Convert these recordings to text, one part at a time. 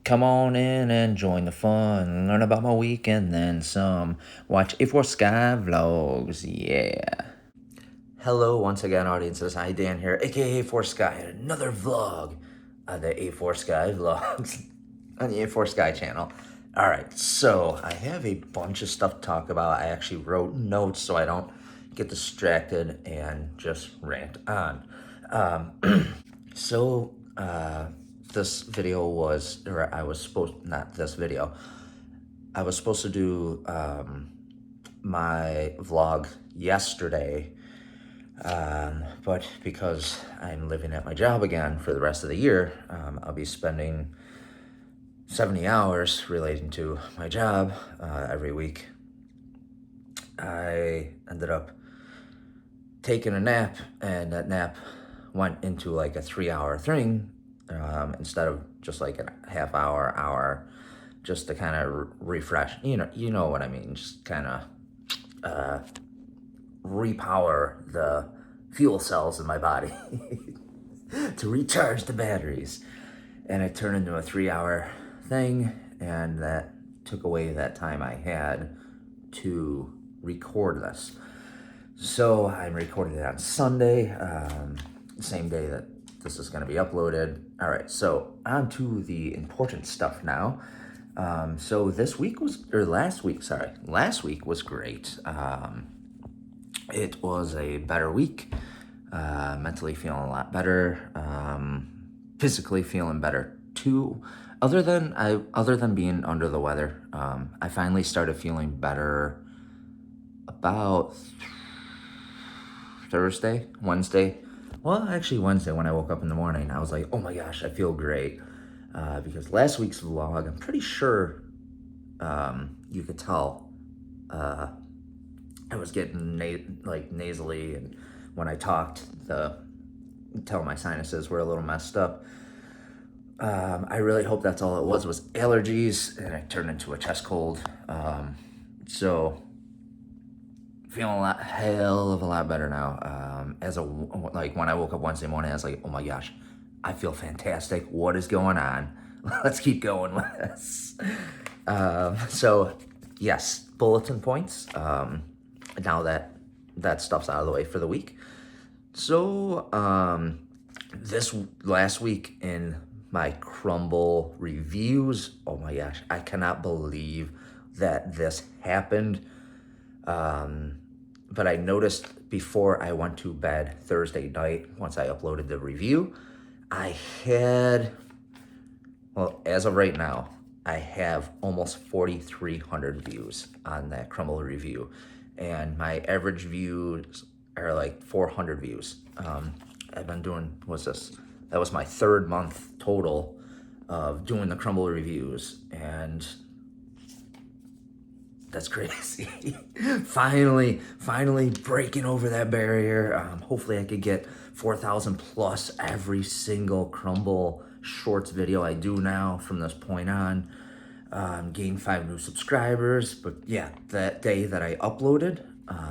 Come on in and join the fun. Learn about my week and then some. Watch A4 Sky Vlogs. Yeah. Hello, once again, audiences. Hi, Dan here, aka A4 Sky, and another vlog of the A4 Sky Vlogs on the A4 Sky channel. All right, so I have a bunch of stuff to talk about. I actually wrote notes so I don't get distracted and just rant on. This video was, or I was supposed, not this video, I was supposed to do my vlog yesterday, but because I'm living at my job again for the rest of the year, I'll be spending 70 hours relating to my job every week. I ended up taking a nap, and that nap went into like a 3-hour thing instead of just like a half hour, just to kind of refresh. You know what I mean. Just kind of repower the fuel cells in my body to recharge the batteries, and it turned into a 3-hour thing, and that took away that time I had to record this. So I'm recording it on Sunday, same day that this is going to be uploaded. All right, so on to the important stuff now. So last week was great. It was a better week. Mentally feeling a lot better. Physically feeling better too. Other than being under the weather, I finally started feeling better about Wednesday. Well, actually Wednesday when I woke up in the morning, I was like, oh my gosh, I feel great. Because last week's vlog, I'm pretty sure you could tell I was getting nasally, and when I talked, my sinuses were a little messed up. I really hope that's all it was allergies, and it turned into a chest cold. So feeling hell of a lot better now. When I woke up Wednesday morning, I was like, oh my gosh, I feel fantastic. What is going on? Let's keep going with this. So yes, bulletin points. Now that stuff's out of the way for the week. So this last week in my Crumbl reviews, oh my gosh, I cannot believe that this happened. But I noticed before I went to bed Thursday night, once I uploaded the review, as of right now, I have almost 4,300 views on that Crumbl review, and my average views are like 400 views. I've been doing, that was my third month total of doing the Crumbl reviews, and that's crazy. finally breaking over that barrier. Hopefully I could get 4,000 plus every single Crumbl Shorts video I do now from this point on. Gained 5 new subscribers, but yeah, that day that I uploaded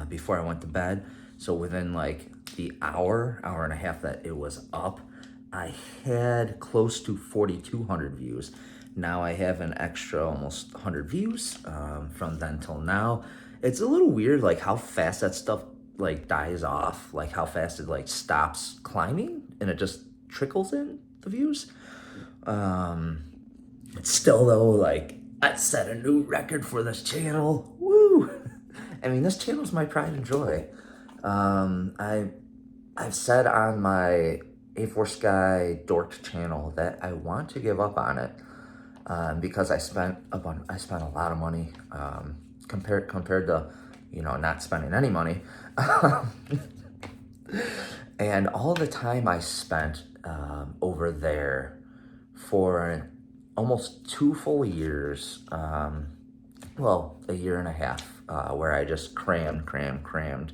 before I went to bed, so within like the hour and a half that it was up, I had close to 4,200 views. Now I have an extra almost 100 views from then till now. It's a little weird, like how fast that stuff like dies off, like how fast it like stops climbing and it just trickles in the views. It's still though, like, I set a new record for this channel. Woo! I mean, this channel's my pride and joy. I've said on my A4 Sky Dork channel that I want to give up on it. Because I spent a lot of money compared to, not spending any money. And all the time I spent over there for almost 2 full years, a year and a half, where I just crammed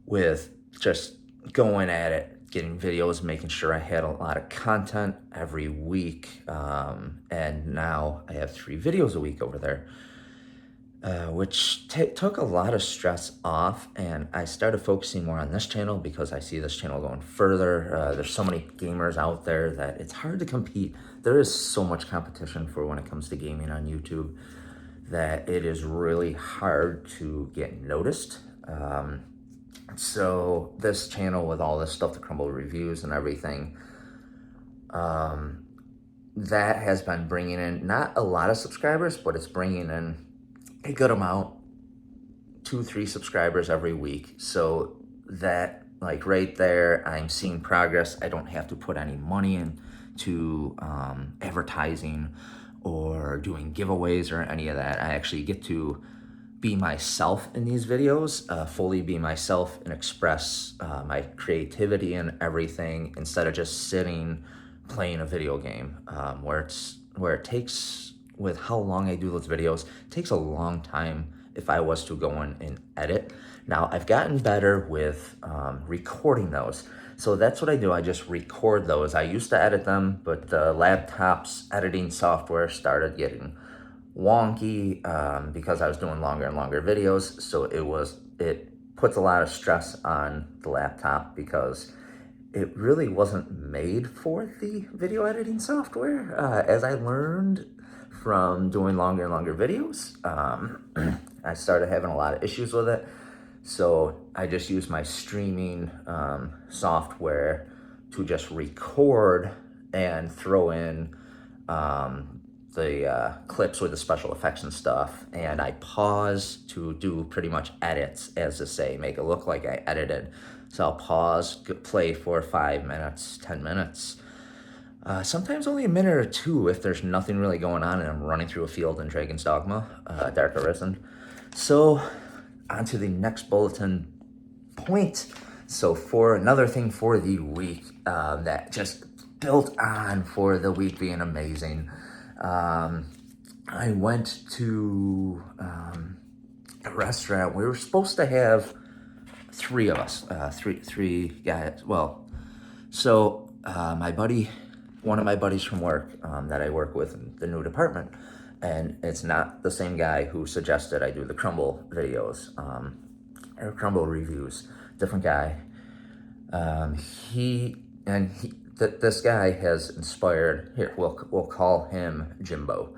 with just going at it, getting videos, making sure I had a lot of content every week. And now I have 3 videos a week over there. which took a lot of stress off, and I started focusing more on this channel because I see this channel going further. There's so many gamers out there that it's hard to compete. There is so much competition for when it comes to gaming on YouTube that it is really hard to get noticed. So this channel with all this stuff, the Crumbl reviews and everything, that has been bringing in not a lot of subscribers, but it's bringing in a good amount, 2-3 subscribers every week. So that, like, right there, I'm seeing progress. I don't have to put any money into advertising or doing giveaways or any of that. I actually get to be myself in these videos, fully be myself and express my creativity and everything, instead of just sitting playing a video game, where it takes, with how long I do those videos, it takes a long time if I was to go in and edit. Now, I've gotten better with recording those. So that's what I do. I just record those. I used to edit them, but the laptop's editing software started getting wonky because I was doing longer and longer videos. So it puts a lot of stress on the laptop because it really wasn't made for the video editing software. As I learned from doing longer and longer videos, I started having a lot of issues with it. So I just use my streaming software to just record and throw in the clips with the special effects and stuff. And I pause to do pretty much edits, as to say, make it look like I edited. So I'll pause, play for 5 minutes, 10 minutes. Sometimes only a minute or two if there's nothing really going on and I'm running through a field in Dragon's Dogma, Dark Arisen. So, on to the next bulletin point. So, for another thing for the week that just built on for the week being amazing, I went to a restaurant. We were supposed to have 3 of us, three guys. Well, so one of my buddies from work that I work with in the new department, and it's not the same guy who suggested I do the Crumbl videos or Crumbl reviews. Different guy. This guy has inspired. Here, we'll call him Jimbo.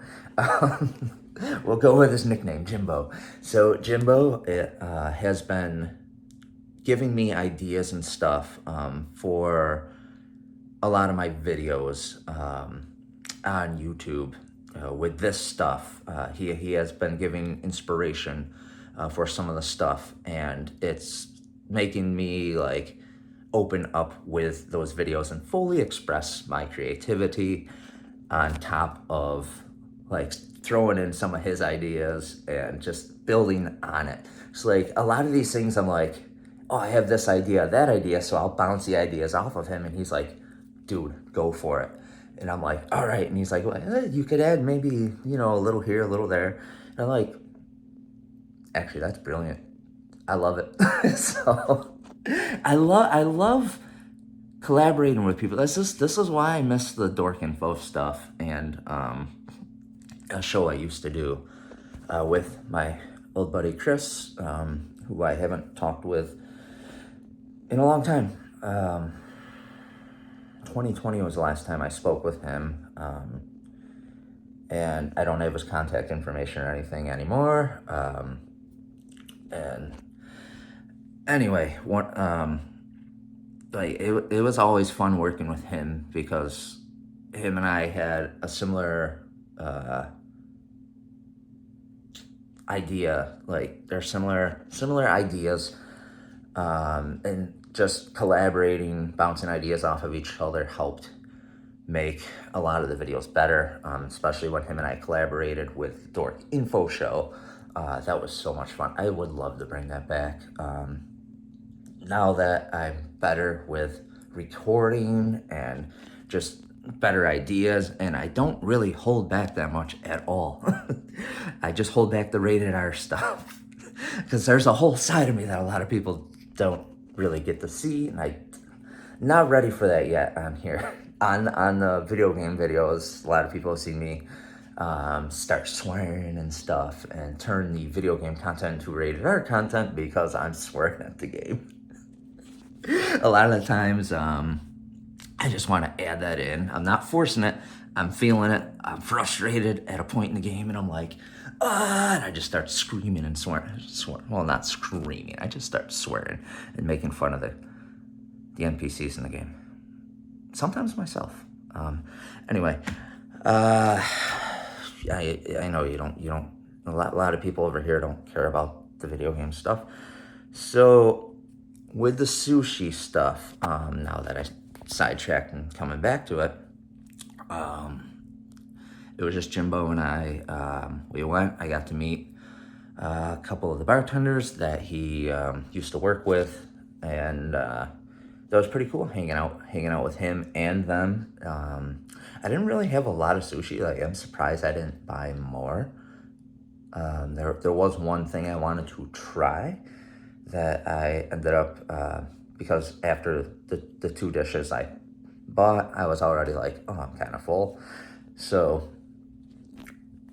We'll go with his nickname, Jimbo. So Jimbo has been giving me ideas and stuff for a lot of my videos on YouTube with this stuff. He has been giving inspiration for some of the stuff, and it's making me like open up with those videos and fully express my creativity on top of like throwing in some of his ideas and just building on it. So like a lot of these things I'm like, oh, I have this idea, that idea, so I'll bounce the ideas off of him, and he's like, dude, go for it. And I'm like, all right. And he's like, well, you could add maybe, a little here, a little there. And I'm like, actually, that's brilliant. I love it. So I love collaborating with people. This is why I miss the Dork Info stuff and a show I used to do with my old buddy Chris, who I haven't talked with in a long time. 2020 was the last time I spoke with him, and I don't have his contact information or anything anymore. And anyway, it was always fun working with him because him and I had a similar idea. Like they're similar ideas, and just collaborating, bouncing ideas off of each other helped make a lot of the videos better, especially when him and I collaborated with Dork Info Show. That was so much fun. I would love to bring that back. Now that I'm better with recording and just better ideas, and I don't really hold back that much at all. I just hold back the rated R stuff because there's a whole side of me that a lot of people don't really get to see, and I'm not ready for that yet on here. On the video game videos, a lot of people have seen me start swearing and stuff, and turn the video game content into rated R content because I'm swearing at the game. A lot of the times, I just want to add that in. I'm not forcing it. I'm feeling it. I'm frustrated at a point in the game, and I'm like, and I just start screaming and swearing. Well, not screaming. I just start swearing and making fun of the NPCs in the game. Sometimes myself. Anyway, I know you don't. A lot of people over here don't care about the video game stuff. So with the sushi stuff, now that I sidetracked and coming back to it, it was just Jimbo and I. We went. I got to meet a couple of the bartenders that he used to work with, and that was pretty cool. Hanging out with him and them. I didn't really have a lot of sushi. Like, I'm surprised I didn't buy more. There was one thing I wanted to try that I ended up because after the 2 dishes I bought, I was already like, oh, I'm kind of full. So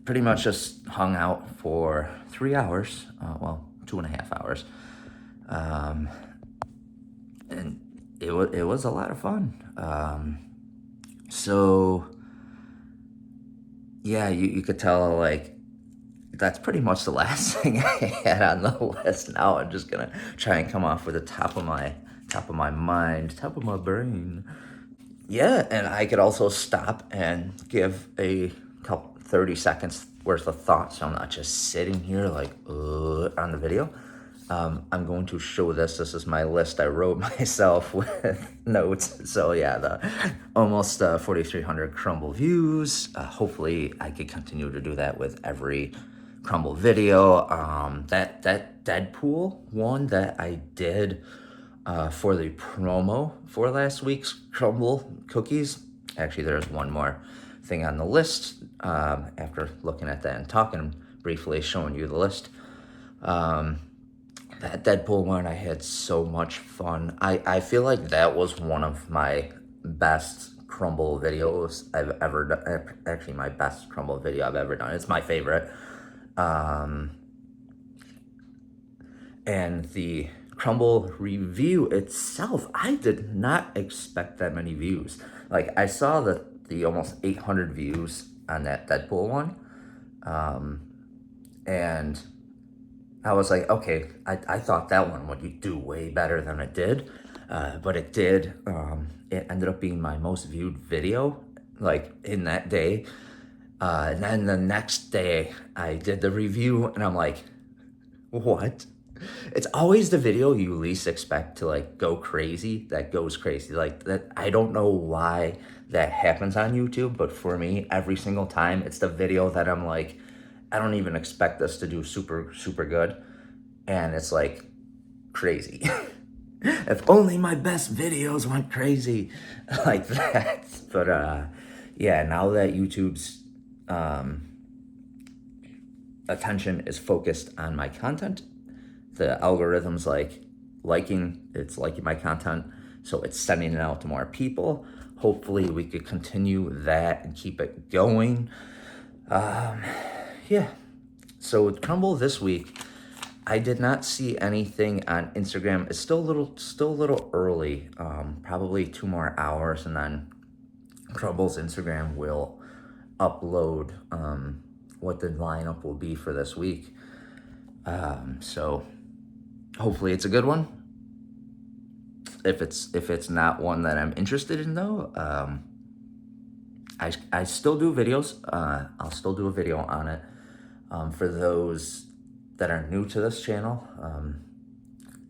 pretty much just hung out for 3 hours, 2.5 hours. And it was a lot of fun. So yeah, you could tell, like, that's pretty much the last thing I had on the list. Now I'm just gonna try and come off with the top of my mind, top of my brain. Yeah, and I could also stop and give a couple 30 seconds worth of thought, so I'm not just sitting here like on the video. I'm going to show this. This is my list I wrote myself with notes. So yeah, the almost 4,300 Crumbl views. Hopefully I could continue to do that with every Crumbl video. That Deadpool one that I did for the promo for last week's Crumbl cookies. Actually, there's one more thing on the list after looking at that and talking briefly, showing you the list. That Deadpool one, I had so much fun. I feel like that was one of my best Crumbl videos I've ever done. Actually, my best Crumbl video I've ever done. It's my favorite. And the Crumbl review itself, I did not expect that many views. Like, I saw the almost 800 views on that Deadpool one. And I was like, okay, I thought that one would do way better than it did. But it did. It ended up being my most viewed video, like, in that day. And then the next day, I did the review, and I'm like, what? It's always the video you least expect to, like, go crazy that goes crazy. Like, that, I don't know why that happens on YouTube, but for me, every single time, it's the video that I'm like, I don't even expect this to do super, super good. And it's like crazy. If only my best videos went crazy like that. But yeah, now that YouTube's attention is focused on my content, the algorithm's liking my content, so it's sending it out to more people. Hopefully we could continue that and keep it going. Yeah, so with Crumbl this week, I did not see anything on Instagram. It's still a little early, probably 2 more hours, and then Crumbl's Instagram will upload what the lineup will be for this week. So hopefully it's a good one. If it's not one that I'm interested in, though, I still do videos. I'll still do a video on it. For those that are new to this channel,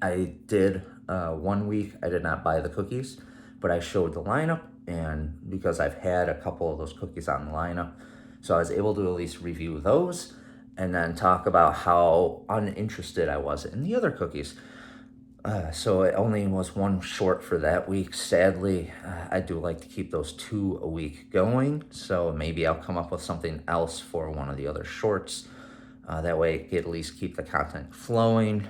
I did 1 week, I did not buy the cookies, but I showed the lineup, and because I've had a couple of those cookies on the lineup, so I was able to at least review those and then talk about how uninterested I was in the other cookies. So it only was 1 short for that week. Sadly, I do like to keep those 2 a week going, so maybe I'll come up with something else for one of the other shorts. That way I can at least keep the content flowing.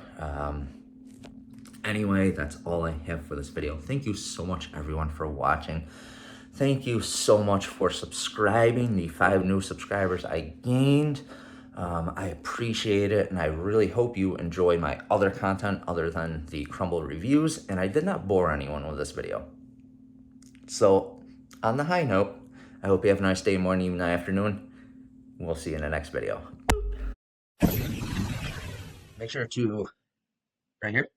Anyway, that's all I have for this video. Thank you so much, everyone, for watching. Thank you so much for subscribing, the 5 new subscribers I gained. I appreciate it, and I really hope you enjoy my other content other than the Crumble reviews, and I did not bore anyone with this video. So, on the high note, I hope you have a nice day, morning, evening, afternoon. We'll see you in the next video. Make sure to, right here,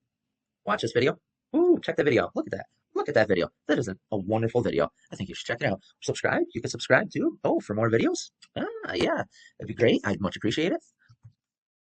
watch this video. Ooh, check the video. Look at that. Look at that video. That is a wonderful video. I think you should check it out. Subscribe. You can subscribe too. Oh, for more videos? Yeah, that'd be great. I'd much appreciate it.